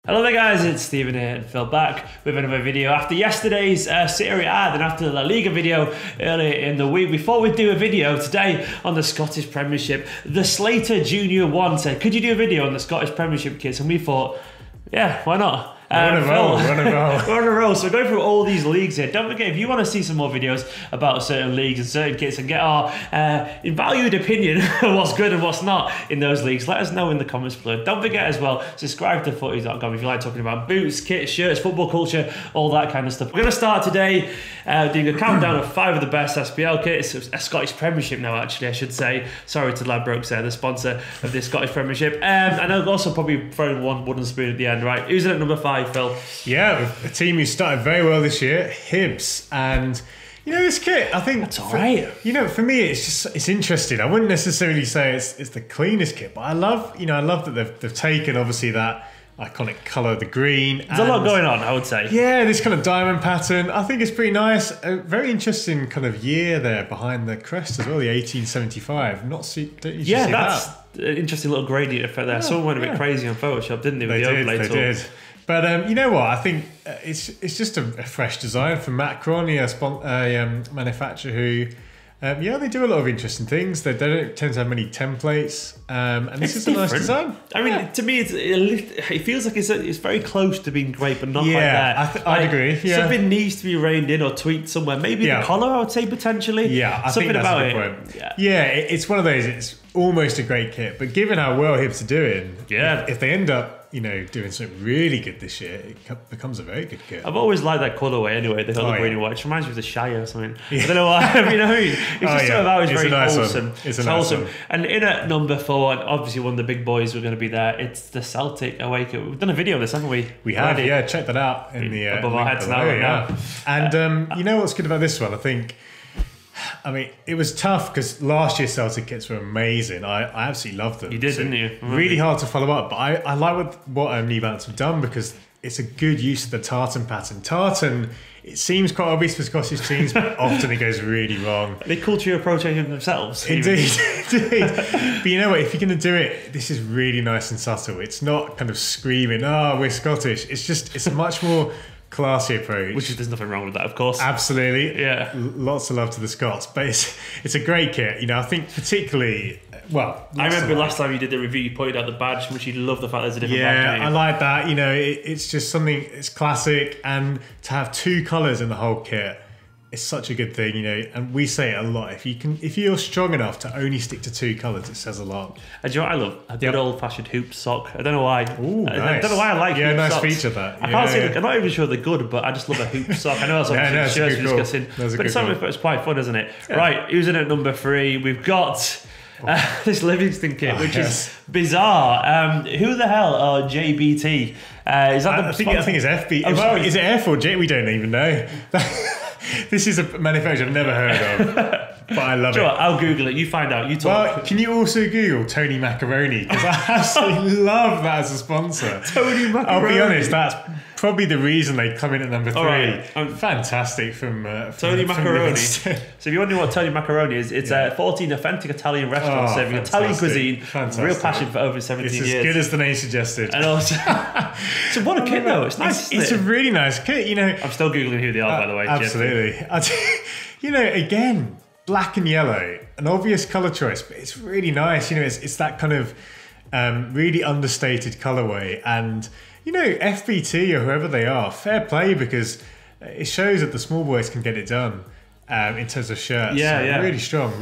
Hello there guys, it's Stephen here and Phil back with another video after yesterday's Serie A, then after the La Liga video earlier in the week. Before we do a video today on the Scottish Premiership, the Slater Junior 1 said, could you do a video on the Scottish Premiership kids? And we thought, yeah, why not? We're on a roll. So we're going through all these leagues here. Don't forget, if you want to see some more videos about certain leagues and certain kits and get our valued opinion of what's good and what's not in those leagues, let us know in the comments below. Don't forget as well, subscribe to FOOTY.COM if you like talking about boots, kits, shirts, football culture, all that kind of stuff. We're going to start today doing a countdown of 5 of the best SPL kits. A Scottish Premiership now, actually, I should say. Sorry to Ladbrokes there, the sponsor of this Scottish Premiership. And I'll also probably throw one wooden spoon at the end, right? Who's in at number 5? Phil? Yeah, a team who started very well this year, Hibs, and you know this kit. I think that's all right. You know, for me, it's interesting. I wouldn't necessarily say it's the cleanest kit, but I love that they've taken obviously that iconic colour, the green. There's a lot going on, I would say. Yeah, this kind of diamond pattern. I think it's pretty nice. A very interesting kind of year there behind the crest as well, the 1875. Don't usually see that's that. an interesting little gradient effect there. Someone went a bit crazy on Photoshop, didn't they? With the overlay tool. They did. But you know what? I think it's just a fresh design from Macron, a manufacturer who, they do a lot of interesting things. They don't tend to have many templates, and this is different. A nice design. I mean, to me, it feels like it's very close to being great, but not quite there. I'd agree. Yeah. Something needs to be reined in or tweaked somewhere. Maybe the collar, I would say, potentially. Yeah, I something think that's about a good point. Yeah, it's one of those. It's almost a great kit, but given how well Hibs are doing, if they end up doing something really good this year, it becomes a very good kit. I've always liked that colourway anyway, the colour green and white. It reminds me of the Shire or something. Yeah. I don't know why. You know what I mean? It's just sort of always very wholesome. It's wholesome. And in at number 4, and obviously one of the big boys we're going to be there, it's the Celtic away kit. We've done a video of this, haven't we? We have, yeah. Check that out in the above our heads now. And you know what's good about this one? I mean, it was tough because last year's Celtic kits were amazing. I absolutely loved them. You did, didn't you? Really hard to follow up, but I like what New Balance have done because it's a good use of the tartan pattern. Tartan, it seems quite obvious for Scottish teams, but often it goes really wrong. They culture approaching themselves. Indeed. But you know what? If you're going to do it, this is really nice and subtle. It's not kind of screaming, we're Scottish. It's a much more classy approach. There's nothing wrong with that, of course. Absolutely. Yeah. Lots of love to the Scots, but it's a great kit. You know, I think particularly, I remember last time you did the review, you pointed out the badge, which you love the fact there's a different badge. Yeah, I like that. You know, it's just something, it's classic, and to have 2 colours in the whole kit, it's such a good thing, you know, and we say it a lot. If you're strong enough to only stick to 2 colours, it says a lot. And you know what I love? A good old-fashioned hoop sock. I don't know why. Ooh, nice. I don't know why I like hoop nice socks. feature that. I can't see I'm not even sure they're good, but I just love a hoop sock. I know that's obviously shirts we're discussing, but it's quite fun, isn't it? Yeah. Right, who's in at number 3? We've got this Livingstone kit, which is bizarre. Who the hell are JBT? Is that I think it's FB. Is it F or J? We don't even know. This is a manufacturer I've never heard of, but I love it. I'll Google it. You find out. You talk. Well, can you also Google Tony Macaroni? Because I absolutely love that as a sponsor. Tony Macaroni. I'll be honest, that's probably the reason they come in at number 3. Right. Fantastic from Tony Macaroni. So if you wonder what Tony Macaroni is, it's 14 authentic Italian restaurants serving Italian cuisine. Real passion for over 17 years. It's as good as the name suggested. And also, so what a kit though. It's nice. It's a really nice kit. You know, I'm still googling who they are, by the way. Absolutely. You know, again, black and yellow, an obvious colour choice, but it's really nice. You know, it's that kind of really understated colourway, and you know, FBT or whoever they are, fair play, because it shows that the small boys can get it done in terms of shirts. Yeah. Really strong.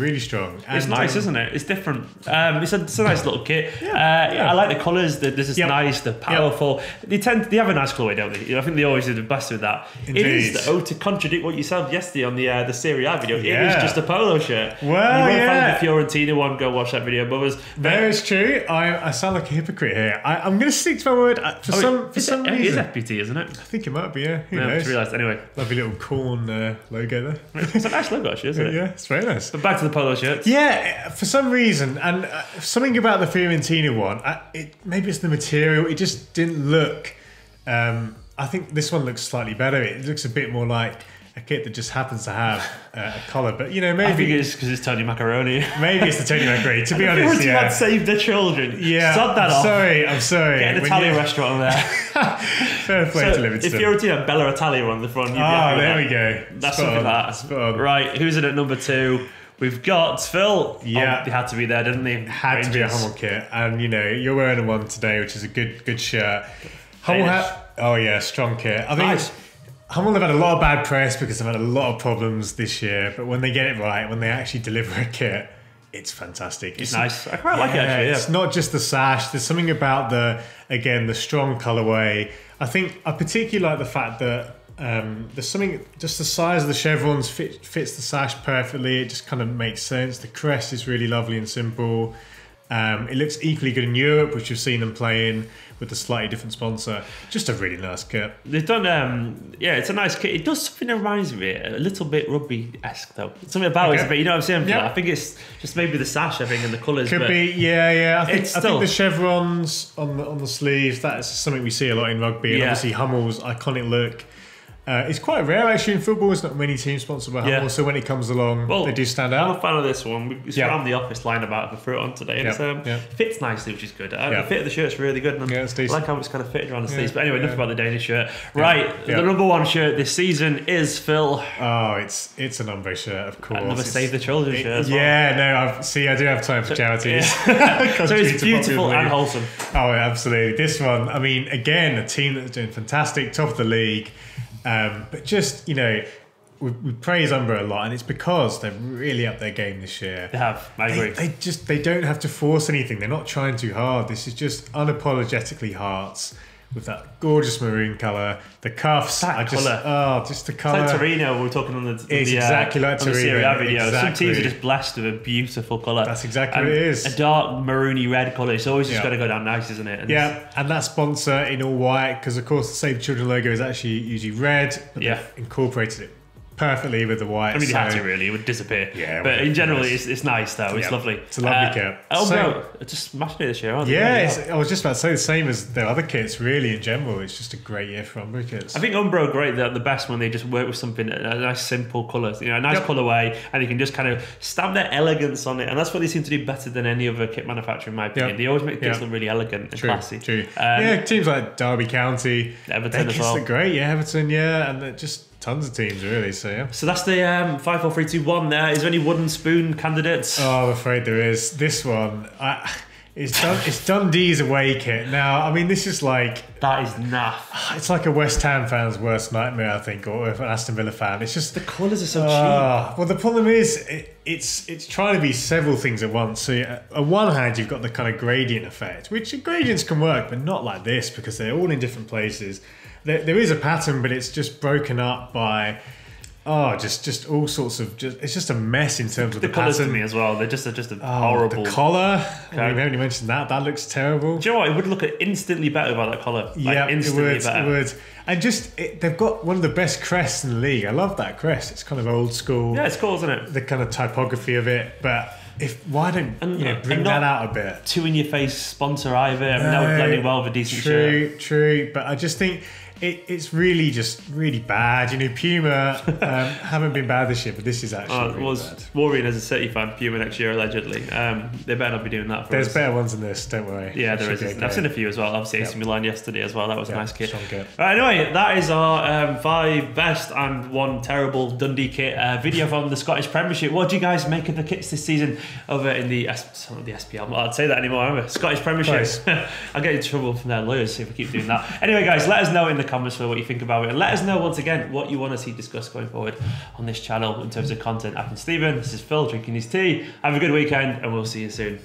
And, it's nice, isn't it? It's different. It's a nice little kit. I like the colours. This is nice. They're powerful. They have a nice colourway, don't they? I think they always do the best with that. Indeed. It is, though, to contradict what you said yesterday on the Serie A video. It is just a polo shirt. Well, you won't find the Fiorentina one. Go watch that video. But it's true. I sound like a hypocrite here. I'm going to stick to my word for some reason. It is FPT, isn't it? I think it might be. Yeah. Who knows? I just realised. Anyway, lovely little corn logo there. It's a nice logo, actually, isn't it? Yeah, it's very nice. But back to the polo shirts. Yeah, for some reason, and something about the Fiorentina one, maybe it's the material, it just didn't look... I think this one looks slightly better. It looks a bit more like a kit that just happens to have a collar. But you know, I think maybe it's because it's Tony Macaroni. maybe it's the Tony Macaroni. To be honest, You had saved the children. Yeah, Sod that off. I'm sorry. Get an Italian restaurant on there. Fair play to Livingstone. If you're a Bella Italia on the front, you'd be happy with there that. we go. That's Spot something on. like that. Spot on. Right, who's in at number 2? We've got Phil. Yeah. Oh, they had to be there, didn't they? Had to be a Hummel kit, and you know you're wearing one today, which is a good shirt. Hummel strong kit. I think Nice. Hummel have had a lot of bad press because they've had a lot of problems this year, but when they get it right, when they actually deliver a kit, it's fantastic. It's nice. I quite like it actually. Yeah. It's not just the sash. There's something about the strong colorway. I think I particularly like the fact that there's something, just the size of the chevrons fits the sash perfectly. It just kind of makes sense. The crest is really lovely and simple. It looks equally good in Europe, which you've seen them play in with a slightly different sponsor. Just a really nice kit. They've done, it's a nice kit. It does something that reminds me a little bit rugby-esque though. Something about it, but you know what I'm saying? Yeah. I think it's just maybe the sash, I think, and the colours. Could be, yeah. I think the chevrons on the sleeves, that's something we see a lot in rugby. And obviously Hummel's iconic look. It's quite rare actually in football. There's not many teams sponsored by Hummel, so when it comes along, they do stand out. I'm a fan of this one. It's around the office line about the fruit on today. And it fits nicely, which is good. The fit of the shirt's really good. And it's decent. I like how it's kind of fitted around the sleeves. But anyway, enough about the Danish shirt. Right, the number 1 shirt this season is Phil. Oh, it's an Umbre shirt, of course. Another Save the Children shirt as well. Yeah, I do have time for charities. So it's beautiful and wholesome. Oh, absolutely. This one, I mean, again, a team that's doing fantastic, top of the league. But just, you know, we praise Umbre a lot, and it's because they've really upped their game this year. They have, I agree. They don't have to force anything. They're not trying too hard. This is just unapologetically Hearts with that gorgeous maroon colour. The cuffs, just the colour. It's like Torino, we were talking on the exactly like Torino. Serie A video. Exactly. Some teams are just blessed with a beautiful colour. That's exactly what it is. A dark maroony red colour. It's always just got to go down nice, isn't it? And that sponsor in all white, because of course the Save the Children logo is actually usually red, but they've incorporated it perfectly with the white. I mean, you had to really, it would disappear. Yeah, but in general, it's nice though. It's lovely. It's a lovely kit. Just smashing it this year, aren't they? I was just about to say the same as their other kits. Really, in general, it's just a great year for Umbre kits. I think Umbre are great. They're the best when they just work with something, a nice simple colour, a nice colourway, and you can just kind of stamp their elegance on it. And that's what they seem to do better than any other kit manufacturer, in my opinion. They always make kits look really elegant and classy. True. Teams like Derby County, Everton as well. They're great. Everton, and they're just tons of teams, really. So that's the 5, 4, 3, 2, 1 there. Is there any wooden spoon candidates? Oh, I'm afraid there is. This one, it's Dundee's away kit. Now, I mean, this is like... That is naff. It's like a West Ham fan's worst nightmare, I think, or an Aston Villa fan. It's just... The colours are so cheap. Well, the problem is, it's trying to be several things at once. So on one hand, you've got the kind of gradient effect, which gradients can work, but not like this, because they're all in different places. There is a pattern, but it's just broken up by just all sorts of it's just a mess in terms of the colours pattern. To me as well. They're just a horrible. The collar. We haven't even mentioned that. That looks terrible. Do you know what? It would look instantly better without that collar. Instantly better. It would. And they've got one of the best crests in the league. I love that crest. It's kind of old school. Yeah, it's cool, isn't it? The kind of typography of it, but. Why don't bring that out a bit? Too in your face sponsor either. I mean, that would blend in well with a decent shirt. True. But I just think it's really bad. Puma haven't been bad this year, but this is actually really bad. Worrying as a City fan, Puma next year allegedly. They better not be doing that. There's better ones than this, don't worry. Yeah, there is. I've seen a few as well. Obviously, AC Milan yesterday as well. That was a nice kit. Right, anyway, that is our 5 best and 1 terrible Dundee kit video from the Scottish Premiership. What do you guys make of the kits this season over in the SPL? I'd say that anymore. Remember, Scottish Premiership. I'll get in trouble from their lawyers if we keep doing that. Anyway, guys, let us know in the comments for what you think about it, and let us know once again what you want to see discussed going forward on this channel in terms of content. I've been Stephen, this is Phil drinking his tea. Have a good weekend, and we'll see you soon.